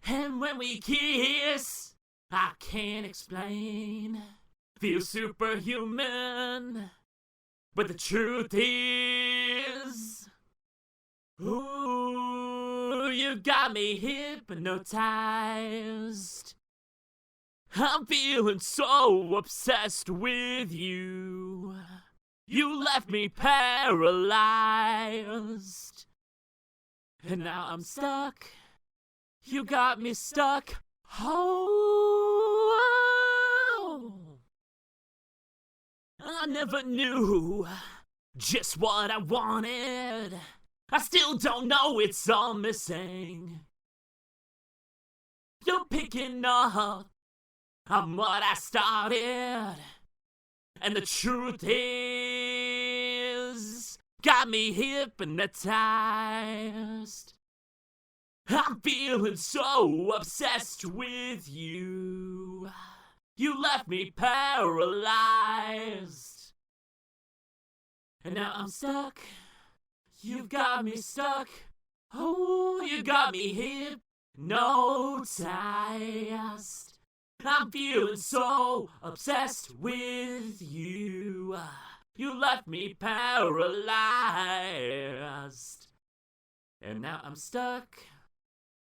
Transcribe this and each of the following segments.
And when we kiss, I can't explain. Feel superhuman. But the truth is, ooh, you got me hypnotized. I'm feeling so obsessed with you. You left me paralyzed. And now I'm stuck. You got me stuck. Oh, I never knew just what I wanted. I still don't know, it's all missing. You're picking up on what I started. And the truth is, got me hypnotized. I'm feeling so obsessed with you. You left me paralyzed. And now I'm stuck. You've got me stuck. Oh, you got me hypnotized. I'm feeling so obsessed with you. You left me paralyzed. And now I'm stuck.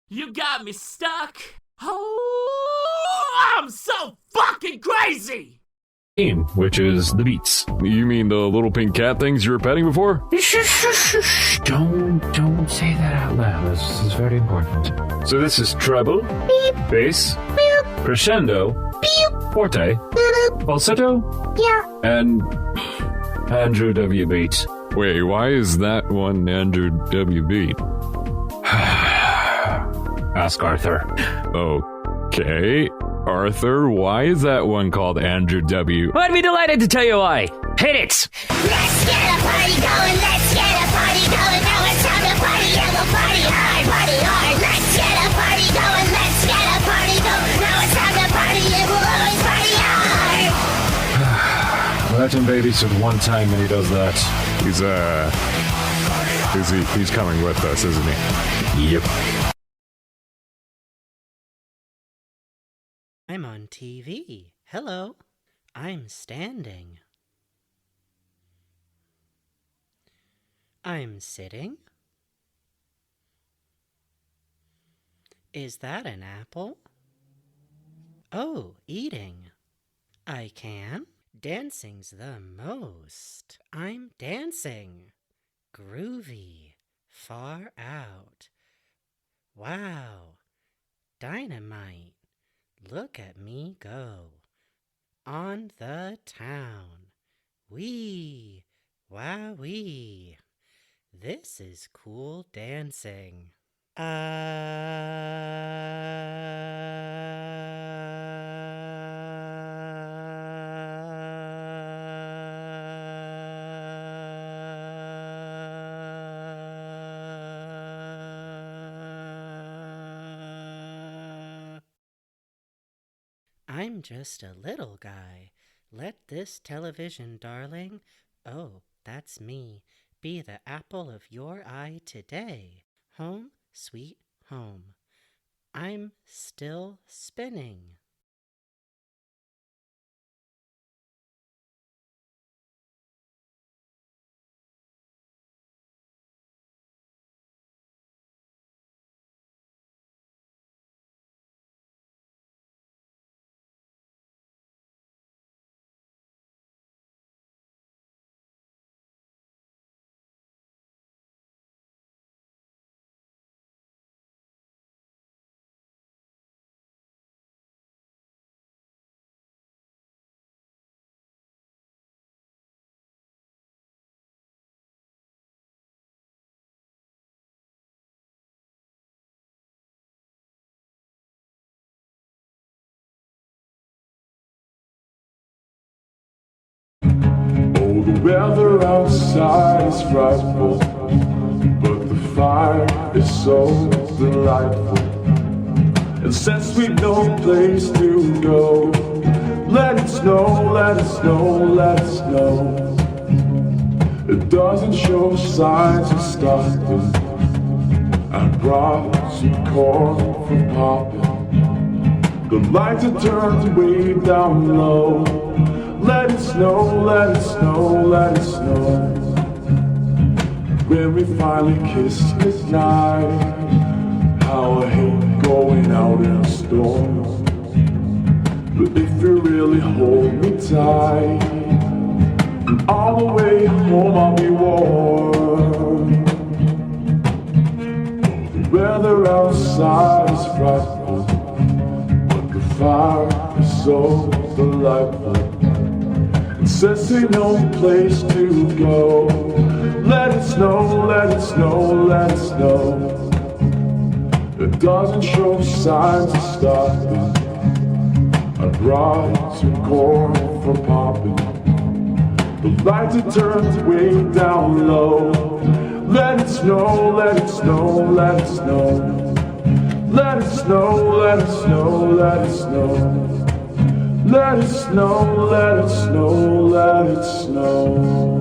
You got me stuck. Oh, I'm so fucking crazy. Which is the beats. You mean the little pink cat things you were petting before? Shh. Don't say that out loud. This is very important. So this is treble, beep, bass, beep, crescendo, beep, forte, beep, falsetto, yeah, and Andrew W. Beat. Wait, why is that one Andrew W. Beat? Ask Arthur. Okay. Arthur, why is that one called Andrew W? I'd be delighted to tell you why. Hit it! Let's get a party going, let's get a party going. Now it's time to party, yeah, we'll party hard, party hard. Let's get a party going, let's get a party going. Now it's time to party, yeah, we'll always party hard. Let him babysit one time and he does that. He's coming with us, isn't he? Yep. I'm on TV. Hello. I'm standing. I'm sitting. Is that an apple? Oh, eating. I can. Dancing's the most. I'm dancing. Groovy. Far out. Wow. Dynamite. Look at me go. On the town. Wee. Wowee. This is cool dancing. I'm just a little guy. Let this television, darling, oh, that's me, be the apple of your eye today. Home, sweet home. I'm still spinning. Oh, the weather outside is frightful, but the fire is so delightful. And since we've no place to go, let it snow, let it snow, let it snow. It doesn't show signs of stopping. I brought some corn for popping. The lights are turned way down low. Let it snow, let it snow, let it snow. When we finally kiss goodnight, how I hate going out in a storm. But if you really hold me tight, then all the way home I'll be warm. The weather outside is frightful, but the fire is so delightful. Since ain't no place to go, let it snow, let it snow, let it snow. It doesn't show signs of stopping. I brought some corn for popping. The lights are turned way down low. Let it snow, let it snow, let it snow. Let it snow, let it snow, let it snow. Let it snow, let it snow, let it snow.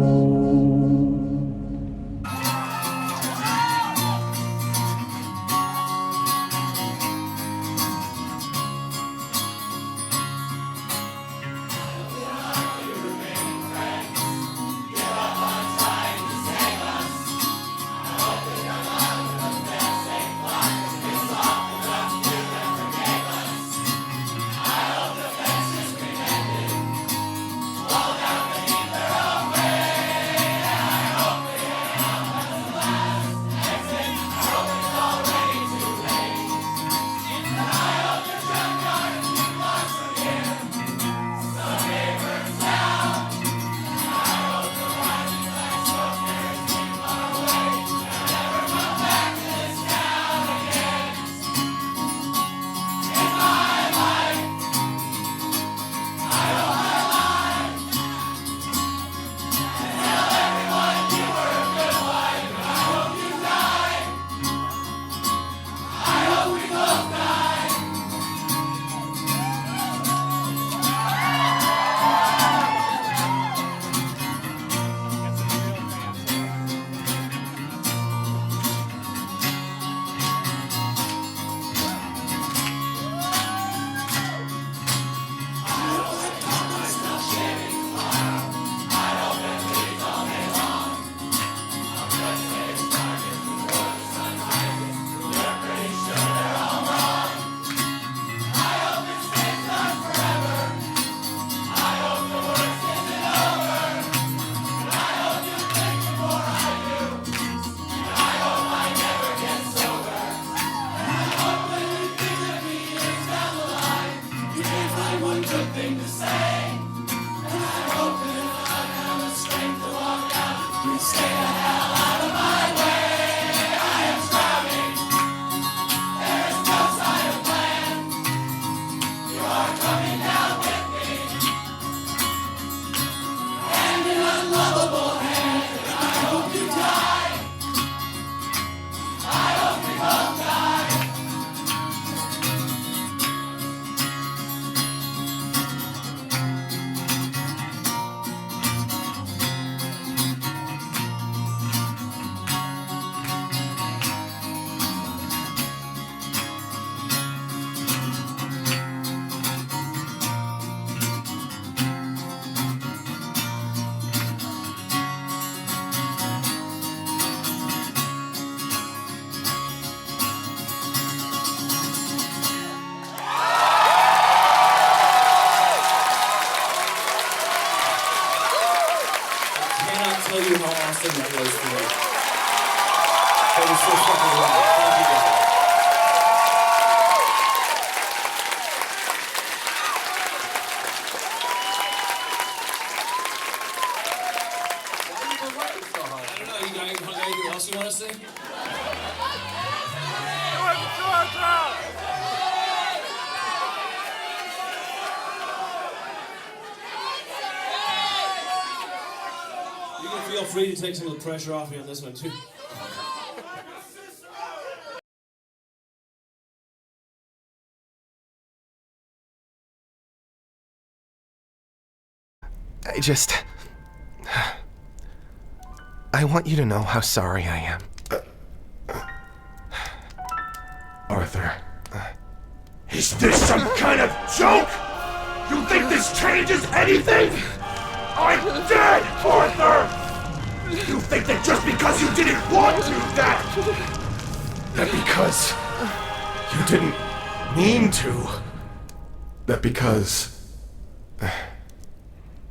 fucking way. Thank you, guys. I don't know, you got anything else you want to say? You can feel free to take some of the pressure off me on this one, too. I want you to know how sorry I am. Arthur. Is this some kind of joke? You think this changes anything? I'm dead, Arthur! You think that just because you didn't want to, that because you didn't mean to, That because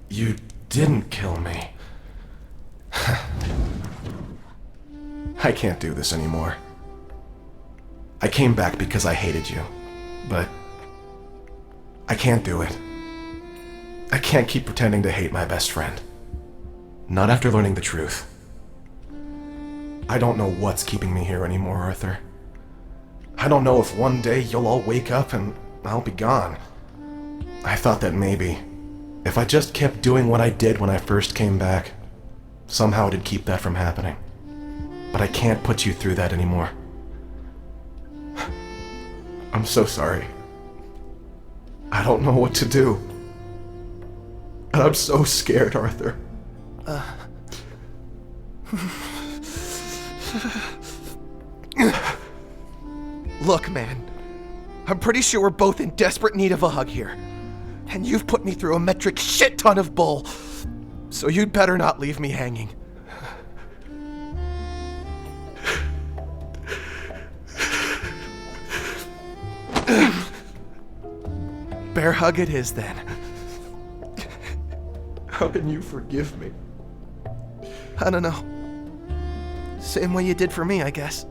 you didn't kill me. I can't do this anymore. I came back because I hated you, but I can't do it. I can't keep pretending to hate my best friend. Not after learning the truth. I don't know what's keeping me here anymore, Arthur. I don't know if one day you'll all wake up and I'll be gone. I thought that maybe, if I just kept doing what I did when I first came back, somehow it'd keep that from happening. But I can't put you through that anymore. I'm so sorry. I don't know what to do. And I'm so scared, Arthur. Look, man. I'm pretty sure we're both in desperate need of a hug here. And you've put me through a metric shit ton of bull. So you'd better not leave me hanging. Bear hug it is then. How can you forgive me? I don't know. Same way you did for me, I guess.